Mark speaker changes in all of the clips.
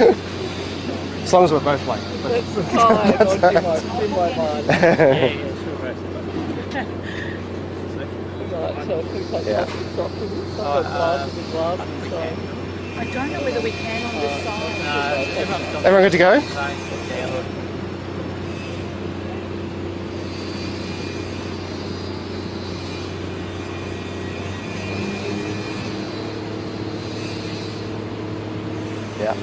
Speaker 1: As long as we're both late.
Speaker 2: That's fine. In my mind.
Speaker 3: Yeah, sure.
Speaker 2: Right, so if we take
Speaker 1: Yeah.
Speaker 2: off the glasses, so.
Speaker 4: I don't know whether we can on this side.
Speaker 1: Everyone good to go? Yeah.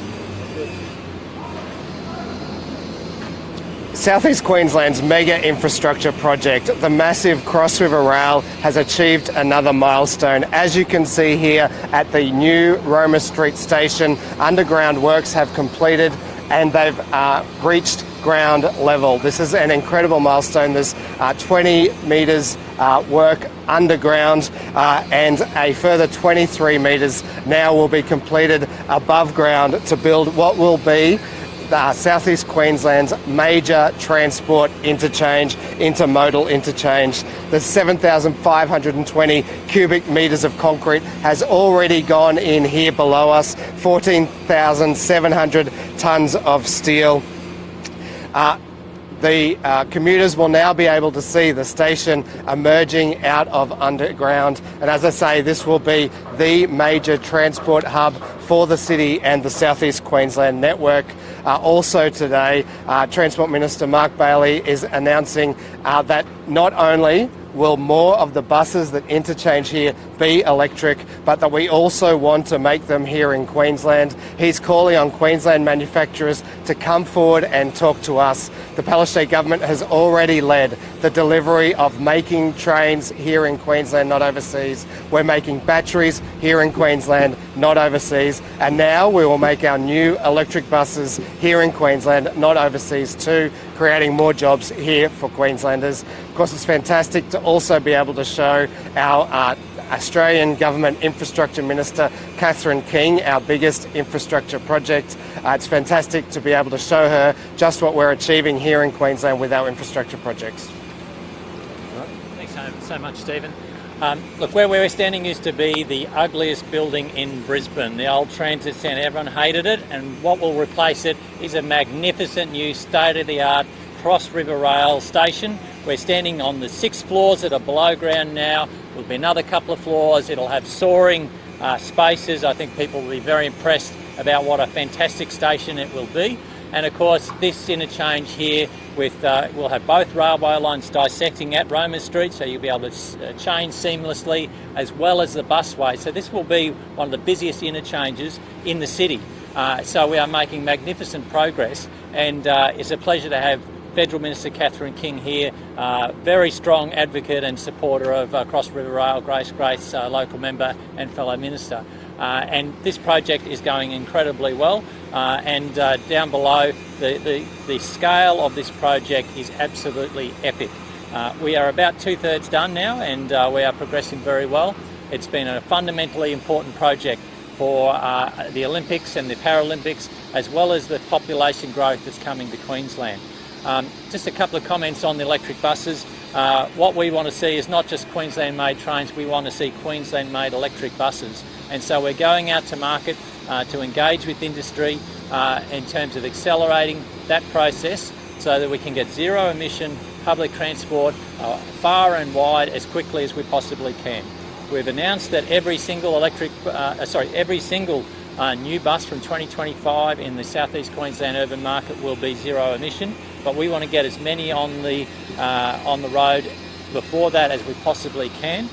Speaker 1: Southeast Queensland's mega infrastructure project, the massive Cross River Rail, has achieved another milestone. As you can see here at the new Roma Street Station, underground works have completed and they've reached ground level. This is an incredible milestone. There's 20 metres work underground and a further 23 metres now will be completed above ground to build what will be Southeast Queensland's major transport interchange, intermodal interchange. The 7,520 cubic metres of concrete has already gone in here below us, 14,700 tonnes of steel. The commuters will now be able to see the station emerging out of underground. And as I say, this will be the major transport hub for the city and the Southeast Queensland network. Also today, Transport Minister Mark Bailey is announcing that not only will more of the buses that interchange here be electric, but that we also want to make them here in Queensland. He's calling on Queensland manufacturers to come forward and talk to us. The Palaszczuk government has already led the delivery of making trains here in Queensland, not overseas. We're making batteries here in Queensland, not overseas. And now we will make our new electric buses here in Queensland, not overseas too, creating more jobs here for Queenslanders. Of course, it's fantastic to also be able to show our Australian Government Infrastructure Minister, Catherine King, our biggest infrastructure project. It's fantastic to be able to show her just what we're achieving here in Queensland with our infrastructure projects.
Speaker 3: Thanks so much, Stephen. Look, where we're standing used to be the ugliest building in Brisbane, the old transit centre. Everyone hated it, and what will replace it is a magnificent new state-of-the-art Cross River Rail station. We're standing on the 6 floors that are below ground now. There'll be another couple of floors. It'll have soaring spaces. I think people will be very impressed about what a fantastic station it will be. And of course, this interchange here with we'll have both railway lines dissecting at Roma Street, so you'll be able to change seamlessly, as well as the busway. So this will be one of the busiest interchanges in the city. So we are making magnificent progress, and it's a pleasure to have Federal Minister Catherine King here, very strong advocate and supporter of Cross River Rail, Grace, local member and fellow minister. And this project is going incredibly well, and down below, the scale of this project is absolutely epic. We are about 2/3 done now, and we are progressing very well. It's been a fundamentally important project for the Olympics and the Paralympics, as well as the population growth that's coming to Queensland. Just a couple of comments on the electric buses. What we want to see is not just Queensland-made trains, we want to see Queensland-made electric buses. And so we're going out to market to engage with industry in terms of accelerating that process so that we can get zero emission public transport far and wide as quickly as we possibly can. We've announced that every single new bus from 2025 in the Southeast Queensland urban market will be zero emission, but we want to get as many on the road before that as we possibly can,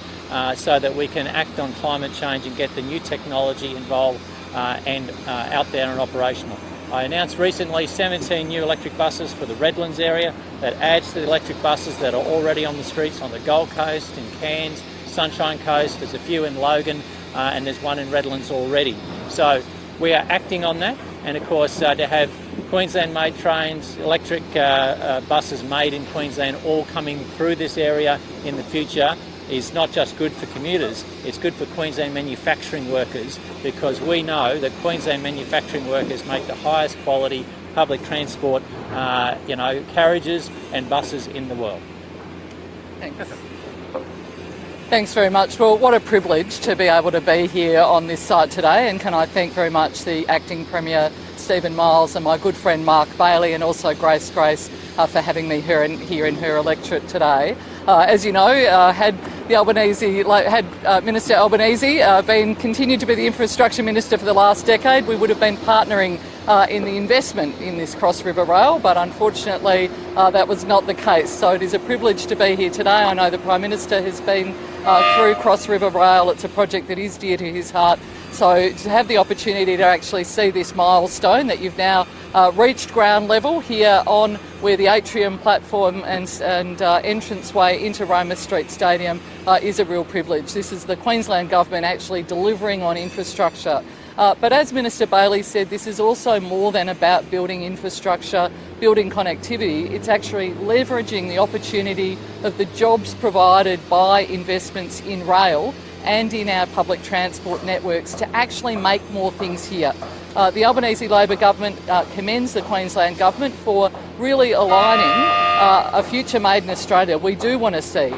Speaker 3: so that we can act on climate change and get the new technology involved and out there and operational. I announced recently 17 new electric buses for the Redlands area. That adds to the electric buses that are already on the streets on the Gold Coast, in Cairns, Sunshine Coast. There's a few in Logan, and there's one in Redlands already. So we are acting on that, and of course to have Queensland-made trains, electric buses made in Queensland all coming through this area in the future is not just good for commuters, it's good for Queensland manufacturing workers, because we know that Queensland manufacturing workers make the highest quality public transport carriages and buses in the world.
Speaker 4: Thanks.
Speaker 2: Thanks very much. Well, what a privilege to be able to be here on this site today, and can I thank very much the Acting Premier Stephen Miles and my good friend Mark Bailey, and also Grace for having me here in her electorate today. As you know, had Minister Albanese continued to be the infrastructure minister for the last decade, we would have been partnering in the investment in this Cross River Rail, but unfortunately that was not the case. So it is a privilege to be here today. I know the Prime Minister has been through Cross River Rail. It's a project that is dear to his heart. So to have the opportunity to actually see this milestone that you've now reached ground level here on where the atrium platform and entranceway into Roma Street Stadium is a real privilege. This is the Queensland Government actually delivering on infrastructure. But as Minister Bailey said, this is also more than about building infrastructure, building connectivity. It's actually leveraging the opportunity of the jobs provided by investments in rail and in our public transport networks to actually make more things here. The Albanese Labor government commends the Queensland government for really aligning a future made in Australia. We do want to see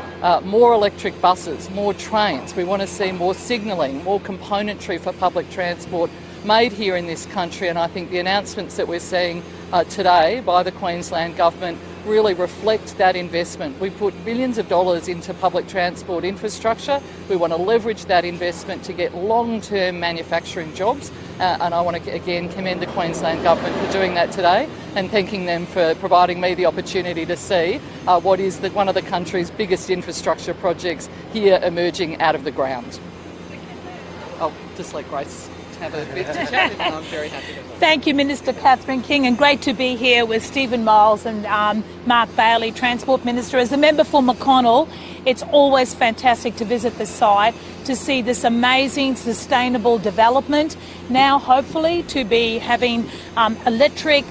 Speaker 2: more electric buses, more trains. We want to see more signalling, more componentry for public transport made here in this country, and I think the announcements that we're seeing today by the Queensland government really reflect that investment. We put billions of dollars into public transport infrastructure. We want to leverage that investment to get long-term manufacturing jobs, and I want to again commend the Queensland government for doing that today and thanking them for providing me the opportunity to see what is one of the country's biggest infrastructure projects here emerging out of the ground. I'll just let Grace have a bit to chat, and I'm very happy to.
Speaker 5: Thank you, Minister Catherine King, and great to be here with Stephen Miles and Mark Bailey, Transport Minister. As a member for McConnell, it's always fantastic to visit the site to see this amazing sustainable development. Now, hopefully, to be having electric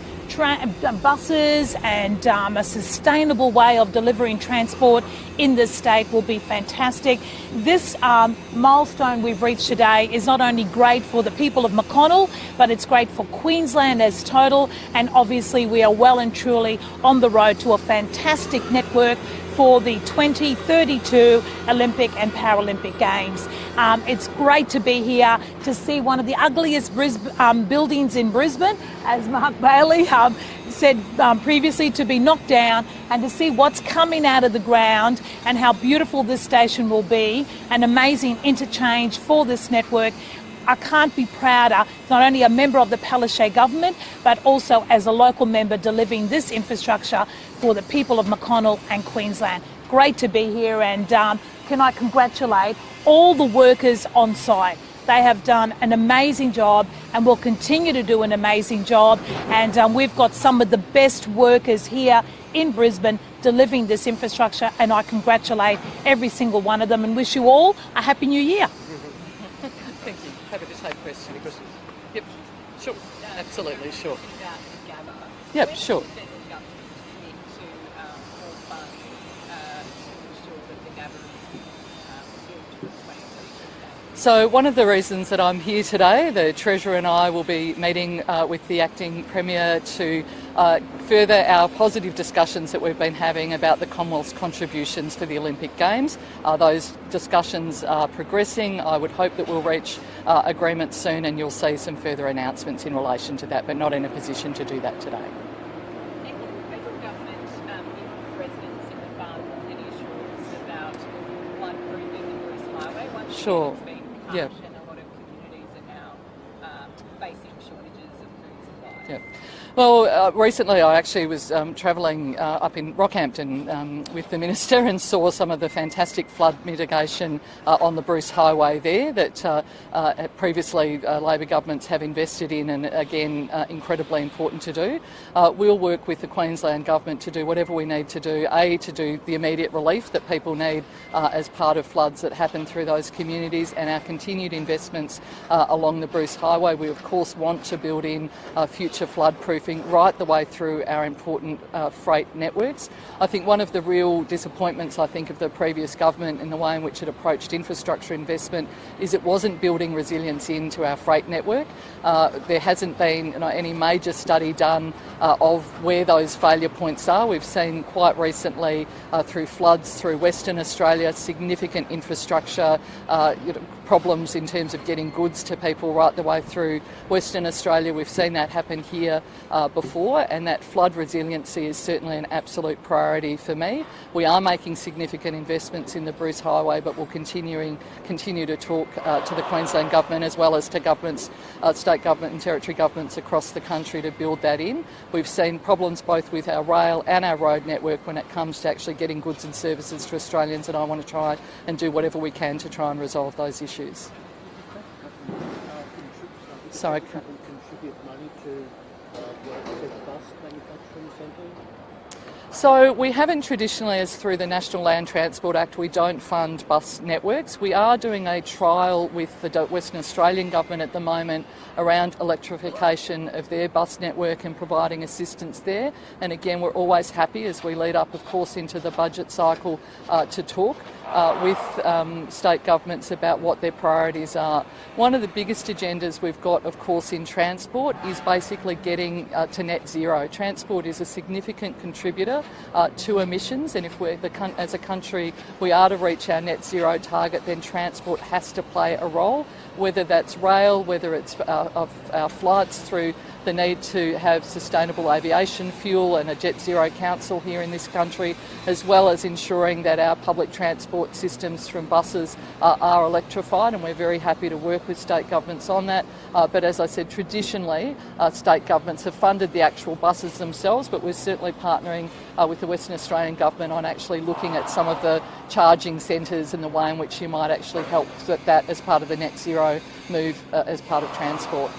Speaker 5: buses and a sustainable way of delivering transport in this state will be fantastic. This milestone we've reached today is not only great for the people of McConnell, but it's great for Queensland as total, and obviously we are well and truly on the road to a fantastic network for the 2032 Olympic and Paralympic Games. It's great to be here to see one of the ugliest buildings in Brisbane, as Mark Bailey said previously, to be knocked down, and to see what's coming out of the ground and how beautiful this station will be, an amazing interchange for this network. I can't be prouder, not only a member of the Palaszczuk government, but also as a local member delivering this infrastructure for the people of McConnell and Queensland. Great to be here, and can I congratulate all the workers on site. They have done an amazing job and will continue to do an amazing job, and we've got some of the best workers here in Brisbane delivering this infrastructure, and I congratulate every single one of them and wish you all a Happy New Year.
Speaker 2: Thank you. Happy to take questions. Yep, sure. Absolutely, sure. Yep, sure. So one of the reasons that I'm here today, the Treasurer and I will be meeting with the Acting Premier to further our positive discussions that we've been having about the Commonwealth's contributions for the Olympic Games. Those discussions are progressing. I would hope that we'll reach agreement soon, and you'll see some further announcements in relation to that, but not in a position to do that today.
Speaker 4: And will the federal government give residents in the fund any assurance about flood-proofing the Bruce Highway? Once
Speaker 2: Sure.
Speaker 4: it's been cut,
Speaker 2: Yeah.
Speaker 4: and a lot of communities are now facing shortages of food supply.
Speaker 2: Yeah. Well, recently I actually was travelling up in Rockhampton with the Minister and saw some of the fantastic flood mitigation on the Bruce Highway there that previously Labor governments have invested in, and again incredibly important to do. We'll work with the Queensland government to do whatever we need to do, to do the immediate relief that people need as part of floods that happen through those communities, and our continued investments along the Bruce Highway. We of course want to build in future flood-proof waterproofing right the way through our important freight networks. I think one of the real disappointments, I think, of the previous government in the way in which it approached infrastructure investment is it wasn't building resilience into our freight network. There hasn't been any major study done of where those failure points are. We've seen quite recently through floods through Western Australia significant infrastructure problems in terms of getting goods to people right the way through Western Australia. We've seen that happen here before, and that flood resiliency is certainly an absolute priority for me. We are making significant investments in the Bruce Highway, but we'll continue to talk to the Queensland Government as well as to governments, state government and territory governments across the country to build that in. We've seen problems both with our rail and our road network when it comes to actually getting goods and services to Australians, and I want to try and do whatever we can to try and resolve those issues. Sorry.
Speaker 6: Contribute money to bus manufacturing centre?
Speaker 2: So we haven't traditionally, as through the National Land Transport Act, we don't fund bus networks. We are doing a trial with the Western Australian Government at the moment around electrification of their bus network and providing assistance there. And again, we're always happy as we lead up, of course, into the budget cycle to talk with state governments about what their priorities are. One of the biggest agendas we've got, of course, in transport is basically getting to net zero. Transport is a significant contributor to emissions, and if we're as a country we are to reach our net zero target, then transport has to play a role, whether that's rail, whether it's our flights through the need to have sustainable aviation fuel and a Jet Zero Council here in this country, as well as ensuring that our public transport systems from buses are electrified, and we're very happy to work with state governments on that. But as I said, traditionally state governments have funded the actual buses themselves, but we're certainly partnering with the Western Australian Government on actually looking at some of the charging centres and the way in which you might actually help that as part of the net zero move as part of transport.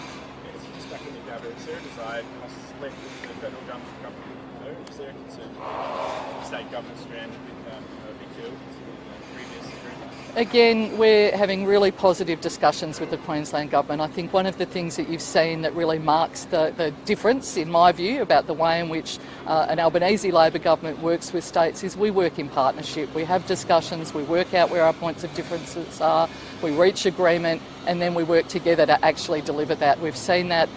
Speaker 7: Is there a desired costs left with the federal government? Is there a concern state government stranded with Big Hill previous agreements?
Speaker 2: Again, we're having really positive discussions with the Queensland Government. I think one of the things that you've seen that really marks the difference, in my view, about the way in which an Albanese Labor government works with states is we work in partnership. We have discussions, we work out where our points of differences are, we reach agreement, and then we work together to actually deliver that. We've seen that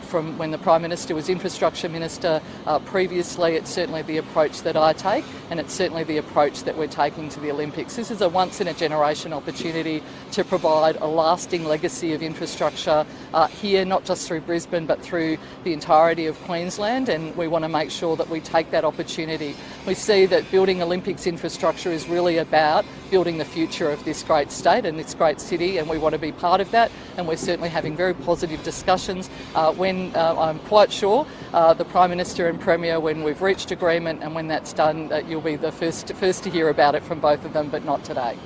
Speaker 2: from when the Prime Minister was Infrastructure Minister previously. It's certainly the approach that I take, and it's certainly the approach that we're taking to the Olympics. This is a once-in-a-generation opportunity to provide a lasting legacy of infrastructure here, not just through Brisbane, but through the entirety of Queensland, and we want to make sure that we take that opportunity. We see that building Olympics infrastructure is really about building the future of this great state and this great city, and we want to be part of that, and we're certainly having very positive discussions when I'm quite sure the Prime Minister and Premier, when we've reached agreement and when that's done, you'll be the first to hear about it from both of them, but not today.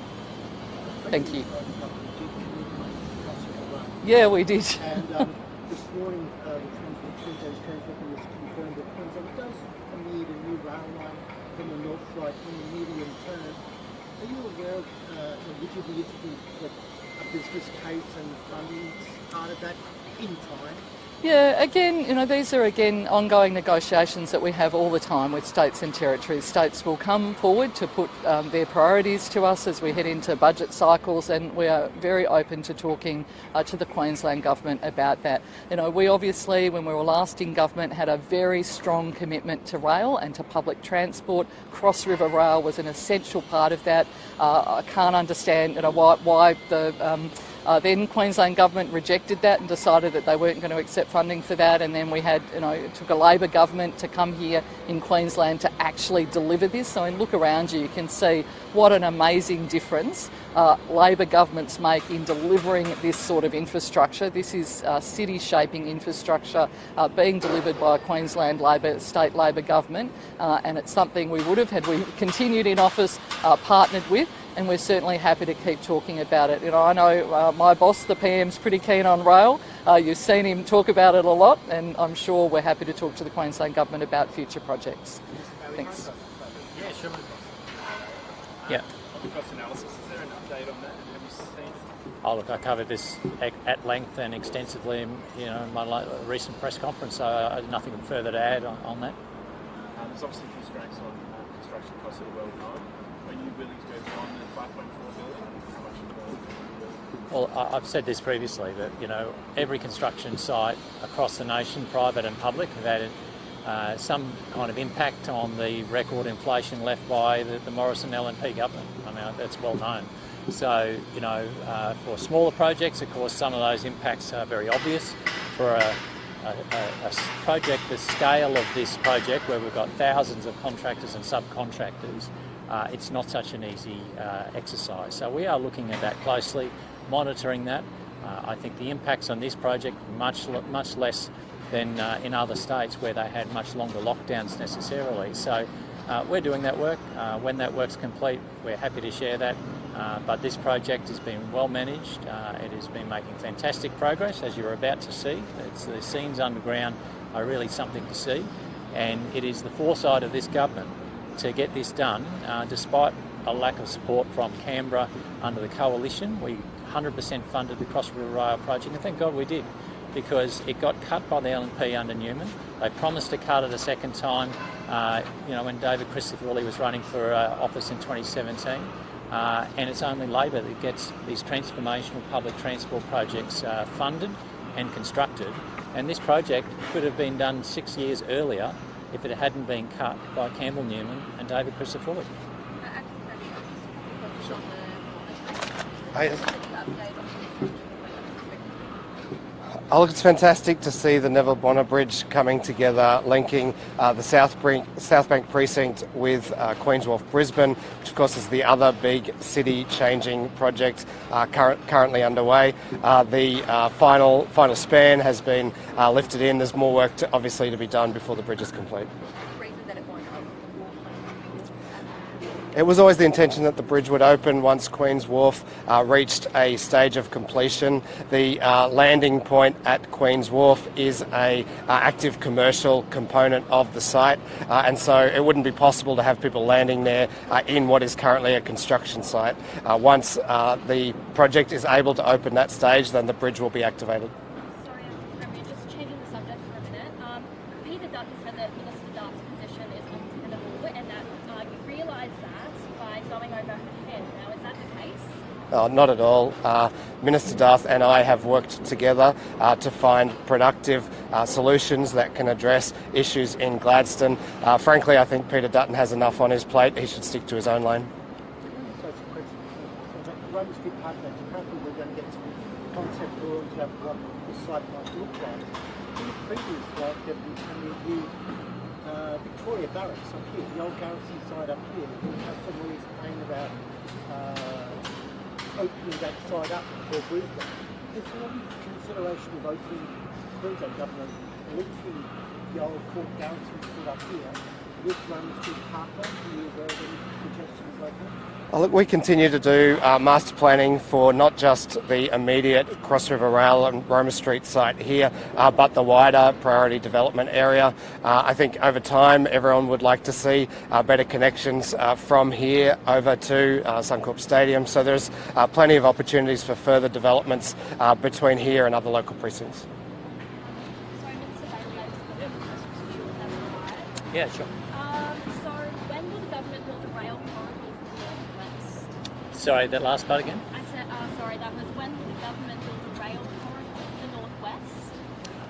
Speaker 2: Thank you. Yeah, we did.
Speaker 6: And this morning, the Queensland's Transport Minister confirmed that Queensland does need a new rail line from the north side in the medium term. Are you aware of, would you be interested that a business case and funding is part of that in time?
Speaker 2: Yeah, again, these are ongoing negotiations that we have all the time with states and territories. States will come forward to put their priorities to us as we head into budget cycles, and we are very open to talking to the Queensland Government about that. We obviously, when we were last in government, had a very strong commitment to rail and to public transport. Cross River Rail was an essential part of that. I can't understand why the then Queensland Government rejected that and decided that they weren't going to accept funding for that, and then we had, it took a Labor government to come here in Queensland to actually deliver this. So look around you, you can see what an amazing difference Labor governments make in delivering this sort of infrastructure. This is city-shaping infrastructure being delivered by a Queensland state Labor government, and it's something we would have, had we continued in office, partnered with. And we're certainly happy to keep talking about it. I know my boss, the PM's pretty keen on rail. You've seen him talk about it a lot, and I'm sure we're happy to talk to the Queensland Government about future projects. Thanks.
Speaker 3: Yeah, sure. Yeah.
Speaker 7: On the cost analysis, is there an update on that? Have you seen it?
Speaker 3: Oh, look, I covered this at length and extensively in my recent press conference, so I have nothing further to add on that.
Speaker 7: There's obviously constraints on construction costs that are well known. Are you willing to go beyond the $5.4 billion? How much more?
Speaker 3: Well, I've said this previously, that every construction site across the nation, private and public, have had some kind of impact on the record inflation left by the Morrison LNP government. I mean, that's well known. So, for smaller projects, of course, some of those impacts are very obvious. For a project the scale of this project, where we've got thousands of contractors and subcontractors, it's not such an easy exercise. So we are looking at that closely, monitoring that. I think the impacts on this project much less than in other states where they had much longer lockdowns necessarily. So we're doing that work. When that work's complete, we're happy to share that. But this project has been well managed. It has been making fantastic progress, as you're about to see. The scenes underground are really something to see. And it is the foresight of this government to get this done, despite a lack of support from Canberra under the coalition. We 100% funded the Cross River Rail project, and thank God we did, because it got cut by the LNP under Newman. They promised to cut it a second time, when David Christopher was running for office in 2017. And it's only Labor that gets these transformational public transport projects funded and constructed. And this project could have been done 6 years earlier if it hadn't been cut by Campbell Newman and David Christopher.
Speaker 1: Oh, look, it's fantastic to see the Neville Bonner Bridge coming together, linking the South Bank precinct with Queen's Wharf, Brisbane, which of course is the other big city-changing project currently underway. The final span has been lifted in. There's more work obviously to be done before the bridge is complete. It was always the intention that the bridge would open once Queen's Wharf reached a stage of completion. The landing point at Queen's Wharf is an active commercial component of the site, and so it wouldn't be possible to have people landing there in what is currently a construction site. Once the project is able to open that stage, then the bridge will be activated.
Speaker 8: Sorry, Premier, just changing the subject for a minute. Peter Dutton said that Minister Dart's position is untenable and that you realise that by going over her head. Now, is that the case?
Speaker 1: Not at all. Minister Darth and I have worked together to find productive solutions that can address issues in Gladstone. Frankly, I think Peter Dutton has enough on his plate. He should stick to his own lane.
Speaker 6: So it's a question. So the Roma Street Parkway, apparently we're going to get some concept drawings of what the site might look like. In the previous slide, Deputy Premier, Victoria Barracks up here, the old garrison side up here, the customer is saying about opening that side up for Brisbane. Is there any consideration of opening Queensland government linking the old Fort Garrison stood up here with Roma Street Parkway? Are you aware of any suggestions like that?
Speaker 1: Well, look, we continue to do master planning for not just the immediate Cross River Rail and Roma Street site here, but the wider priority development area. I think over time everyone would like to see better connections from here over to Suncorp Stadium. So there's plenty of opportunities for further developments between here and other local precincts.
Speaker 8: Sorry, Minister Bailey, I just have a question.
Speaker 3: Yeah, sure.
Speaker 8: So when will the government build a rail corridor for the Northwest?
Speaker 3: Sorry, that last part again?
Speaker 8: I said, sorry, that was when will the government build a rail corridor for the Northwest?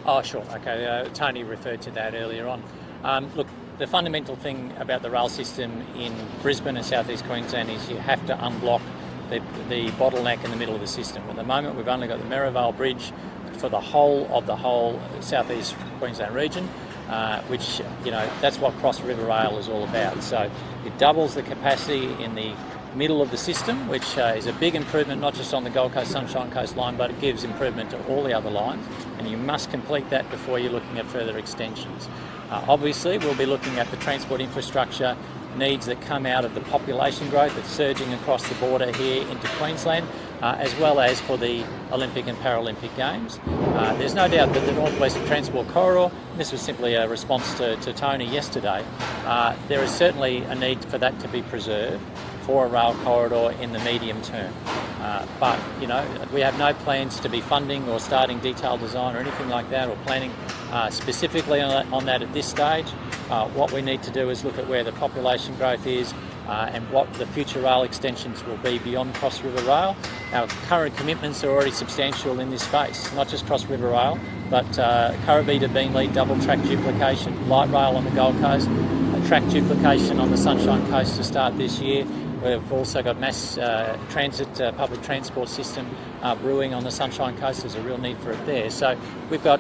Speaker 3: Oh, sure. Okay. Tony referred to that earlier on. Look, the fundamental thing about the rail system in Brisbane and South East Queensland is you have to unblock the bottleneck in the middle of the system. At the moment, we've only got the Merivale Bridge for the whole South East Queensland region, which, that's what Cross River Rail is all about. So it doubles the capacity in the middle of the system, which is a big improvement not just on the Gold Coast Sunshine Coast line, but it gives improvement to all the other lines, and you must complete that before you're looking at further extensions. Obviously, we'll be looking at the transport infrastructure needs that come out of the population growth that's surging across the border here into Queensland, as well as for the Olympic and Paralympic Games. There's no doubt that the North Western Transport Corridor, this was simply a response to Tony yesterday, there is certainly a need for that to be preserved for a rail corridor in the medium term. But, you know, we have no plans to be funding or starting detailed design or anything like that, or planning specifically on that at this stage. What we need to do is look at where the population growth is and what the future rail extensions will be beyond Cross River Rail. Our current commitments are already substantial in this space, not just Cross River Rail, but Currabee Beenleigh double track duplication, light rail on the Gold Coast, track duplication on the Sunshine Coast to start this year. We've also got mass transit, public transport system brewing on the Sunshine Coast. There's a real need for it there. So we've got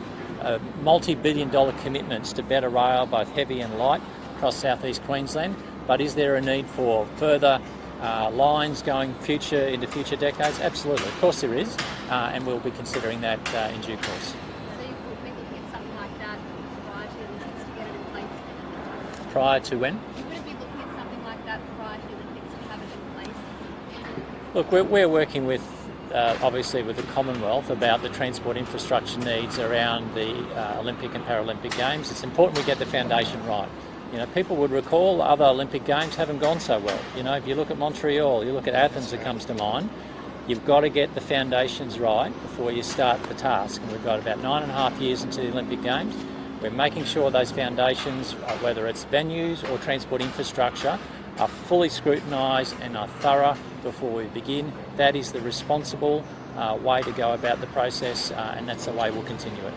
Speaker 3: multi-billion-dollar commitments to better rail, both heavy and light, across southeast Queensland. But is there a need for further lines going into future decades? Absolutely, of course there is, and we'll be considering that in due course.
Speaker 8: So you would be looking at something like that prior to the Olympics to get it in place?
Speaker 3: Prior to when?
Speaker 8: You wouldn't be looking at something like that prior to the Olympics to have it in place?
Speaker 3: Look, we're working with, obviously with the Commonwealth about the transport infrastructure needs around the Olympic and Paralympic Games. It's important we get the foundation right. You know, people would recall other Olympic Games haven't gone so well. You know, if you look at Montreal, you look at Athens, that comes to mind, you've got to get the foundations right before you start the task. And we've got about 9.5 years into the Olympic Games. We're making sure those foundations, whether it's venues or transport infrastructure, are fully scrutinised and are thorough before we begin. That is the responsible way to go about the process, and that's the way we'll continue it.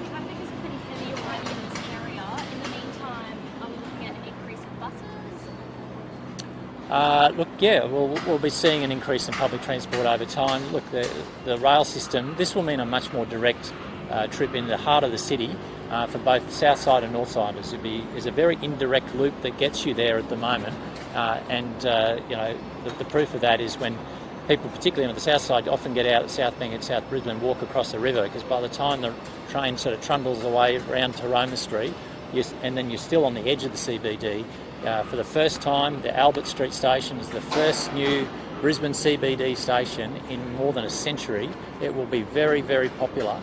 Speaker 8: Traffic is pretty heavy already in this area. In the meantime, are we looking at an increase in buses?
Speaker 3: Look, yeah, we'll be seeing an increase in public transport over time. Look, the rail system, this will mean a much more direct trip in the heart of the city for both south side and north siders. There's a very indirect loop that gets you there at the moment, and you know, the proof of that is when people, particularly on the south side, often get out at South Bank and South Brisbane and walk across the river, because by the time the train sort of trundles away around to Roma Street, and then you're still on the edge of the CBD. For the first time, the Albert Street Station is the first new Brisbane CBD station in more than a century. It will be very, very popular.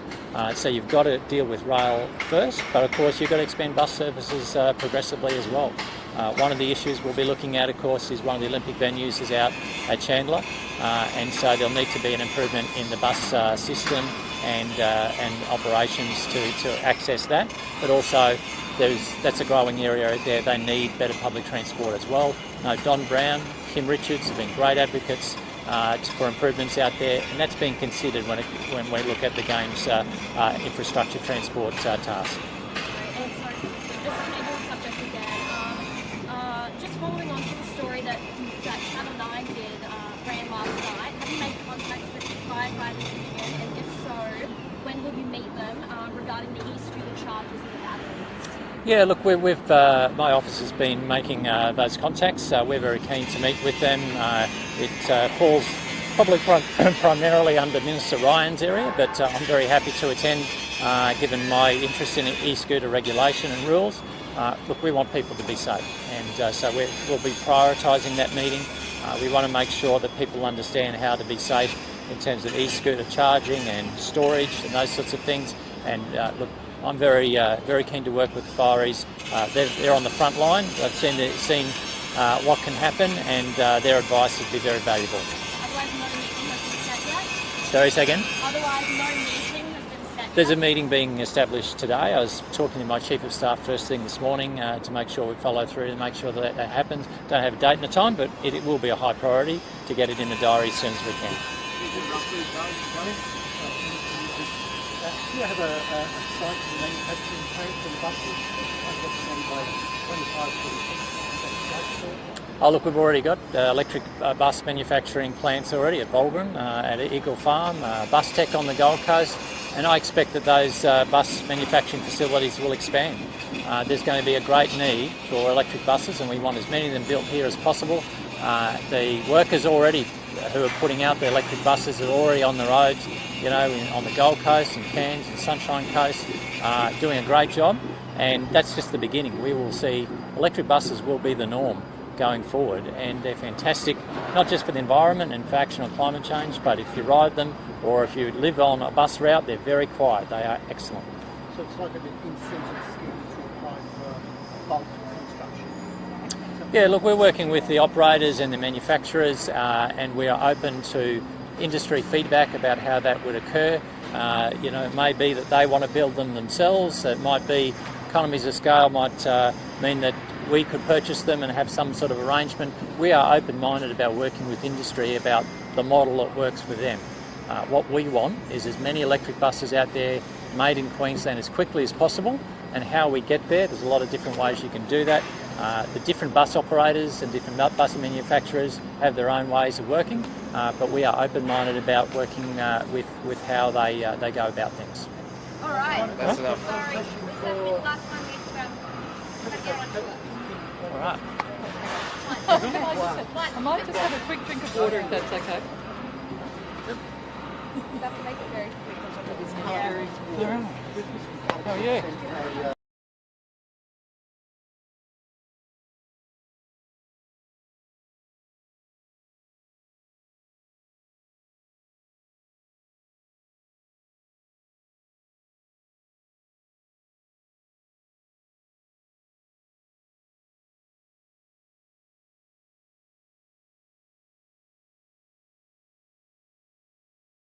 Speaker 3: So you've got to deal with rail first, but of course you've got to expand bus services progressively as well. One of the issues we'll be looking at, of course, is one of the Olympic venues is out at Chandler, and so there'll need to be an improvement in the bus system and operations to access that. But also, that's a growing area out there. They need better public transport as well. No, Don Brown, Kim Richards have been great advocates for improvements out there, and that's being considered when we look at the Games infrastructure transport task.
Speaker 8: And sorry, just changing the subject again. Just following on to the story that Channel 9 ran last night, have you made contact with the firefighters union, and if so, when will you meet them regarding the e-scooter charges and the batteries?
Speaker 3: Yeah, look, my office has been making those contacts. We're very keen to meet with them. It falls probably primarily under Minister Ryan's area, but I'm very happy to attend, given my interest in e-scooter regulation and rules. Look, we want people to be safe, and so we'll be prioritising that meeting. We want to make sure that people understand how to be safe in terms of e-scooter charging and storage and those sorts of things. And look, I'm very keen to work with the fireys. They're on the front line. I've seen what can happen, and their advice would be very valuable.
Speaker 8: Otherwise, no meeting has been set yet?
Speaker 3: Sorry, say again?
Speaker 8: Otherwise, no meeting has been set
Speaker 3: There's a
Speaker 8: yet?
Speaker 3: meeting being established today. I was talking to my Chief of Staff first thing this morning to make sure we follow through to make sure that happens. Don't have a date and a time, but it will be a high priority to get it in the diary as soon as we can.
Speaker 6: Do you have a site for the manufacturing plant for the buses? I've got some by 25
Speaker 3: Oh, look, we've already got electric bus manufacturing plants already at Volgren, at Eagle Farm, Bus Tech on the Gold Coast, and I expect that those bus manufacturing facilities will expand. There's going to be a great need for electric buses, and we want as many of them built here as possible. The workers already who are putting out the electric buses are already on the roads, you know, on the Gold Coast and Cairns and Sunshine Coast, doing a great job, and that's just the beginning. We will see electric buses will be the norm going forward, and they're fantastic, not just for the environment and for action on climate change, but if you ride them or if you live on a bus route, they're very quiet. They are excellent.
Speaker 6: So it's like an incentive scheme to apply for bulk construction.
Speaker 3: Yeah, look, we're working with the operators and the manufacturers, and we are open to industry feedback about how that would occur. It may be that they want to build them themselves. It might be economies of scale might mean that we could purchase them and have some sort of arrangement. We are open-minded about working with industry about the model that works for them. What we want is as many electric buses out there made in Queensland as quickly as possible, and how we get there's a lot of different ways you can do that. The different bus operators and different bus manufacturers have their own ways of working, but we are open-minded about working with how they go about things.
Speaker 8: All right.
Speaker 1: That's enough.
Speaker 8: Sorry, was that the last one
Speaker 3: All right.
Speaker 2: I might just have a quick drink of water if that's okay.
Speaker 8: You have to make it very quick.
Speaker 2: Oh yeah.